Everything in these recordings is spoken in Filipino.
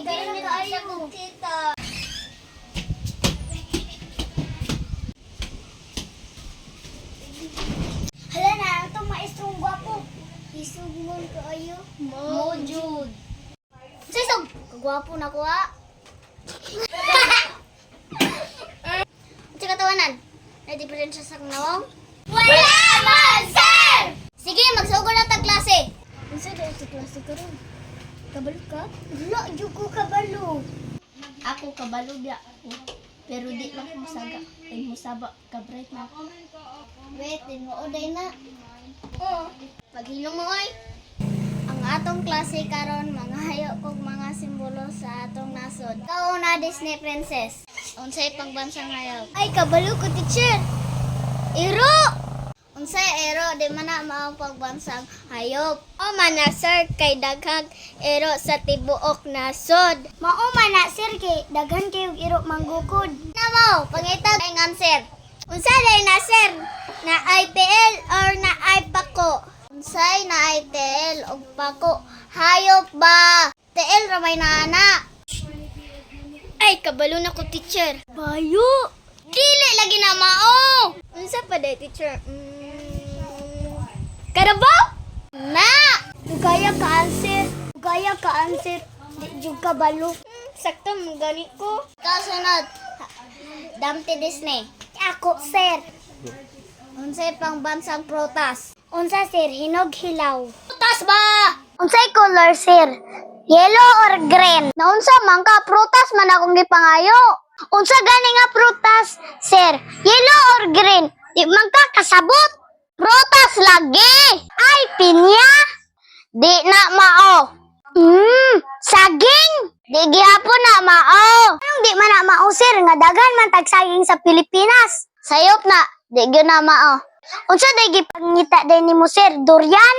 ganun kaayo mo kita. Hala na, itong maestrong gwapo. Isugon kaayo. Mo Jud. Sisog, kagwapo na ko ha. Sa katawanan, na-difference sa knawang? Wala man, sir! Sige, magsugod na tag klase. Unsa daw sa klase ka ron? Kabalo ka? Wala, di ko kabalo. Ako kabalo biya ako. Pero di lang ko masaga. Ay musaba, ka-bright na ako. Wait, din mo oday na. Oo. Paghilong mo oy. Ang atong klase karon mga hayo kog mga simbolo sa atong nasod. Ikaw na Disney princess. Unsay pangbansang hayop? Ay kabalo ko teacher. Iro! Unsay ero di man na mao pagbansang hayop. O man na sir kay daghang ero sa tibuok nasod. Mao man na sir kay daghan kay ero manggukod. Namo, pangitag ang answer. Unsa day na sir? Na IPL or na IPACO? Unsay na ITL og pako? Hayop ba? TL ra may naana. Ay kabalo na ko teacher. Bayo. Dili lagi na mao. Unsa pa day teacher? Karabaw? Na! Dugaya ka answer. Dugaya ka answer. Di jud ka balo. Sakto mo gani ko. Kasunod. Damti Disney. Ako, sir. Unsay pang bansang prutas? Unsa sir, hinog hilaw. Prutas ba? Unsay color sir? Yellow or green? Naunsa man ka prutas man akong gipangayo. Unsa gani nga prutas, sir? Yellow or green? Di man ka kasabot. Prutas lagi. Ay, pinya. Di na mao. Saging. Di gihapon na mao. Anong di man na mao, sir? Nga daghan man tag saging sa Pilipinas. Sayop na. Di gyud na mao. Unsa day gipangita day nimo, sir? Durian?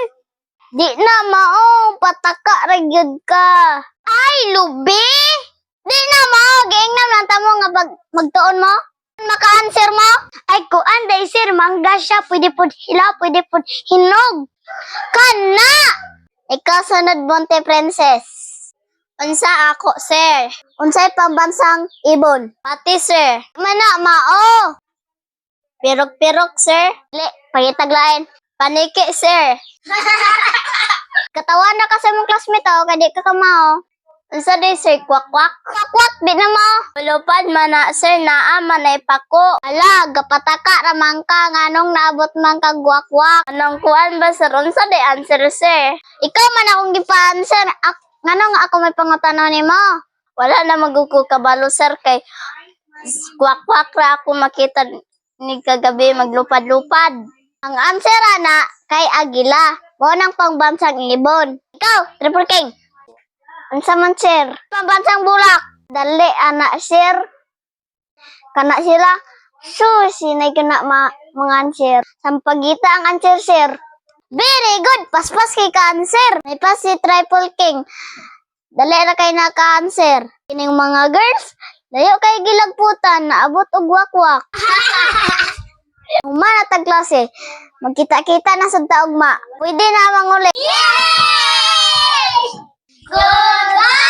Di na mao. Pataka ra gyud ka. Ay, lubi. Di na mao. Giingnan lang ta mo nga magtuon mo. Maka-answer mo? Ay, kuan day sir, mangga siya. Pwede po hilaw, pwede po hinog. Kana! Ikaw sunod, Bonte Princess. Unsa ako, sir? Unsay pambansang ibon? Pati, sir. Mana, mao. Pirok-pirok, sir. Li, pagitaglain. Paniki, sir. Katawan na ka sa mong classmate, o, kadi ka kamao. Unsa day sir, kwak-kwak? Kwak-kwak, di na mo. Lupad man na sir, naa man ay pako. Ala, gapataka ramang ka, nganong naabot man ka gwak-wak. Anong kuan ba sir? Unsa day answer sir? Ikaw man akong gipa-answer. Nganong ako may pangutanaw nimo? Wala na magkukabalo sir, kay kwak-kwak ra ako makita ni kagabi maglupad-lupad. Ang answer ana kay agila. Mo nang pangbansang ibon. Ikaw, Triple King. Unsa man sir? Pambansang bulak. Dali anak sir. Kana sila. Sinay kana mga answer. Sampagita ang answer sir. Very good. Paspas kay ka answer. May pas si Triple King. Dali na kay naka-answer. Kining mga girls, layo kay gilagputan, naabot og wakwak. Humana tag klase. Magkita-kita na sa taugma. Pwede na manguli. Yay! Goodbye!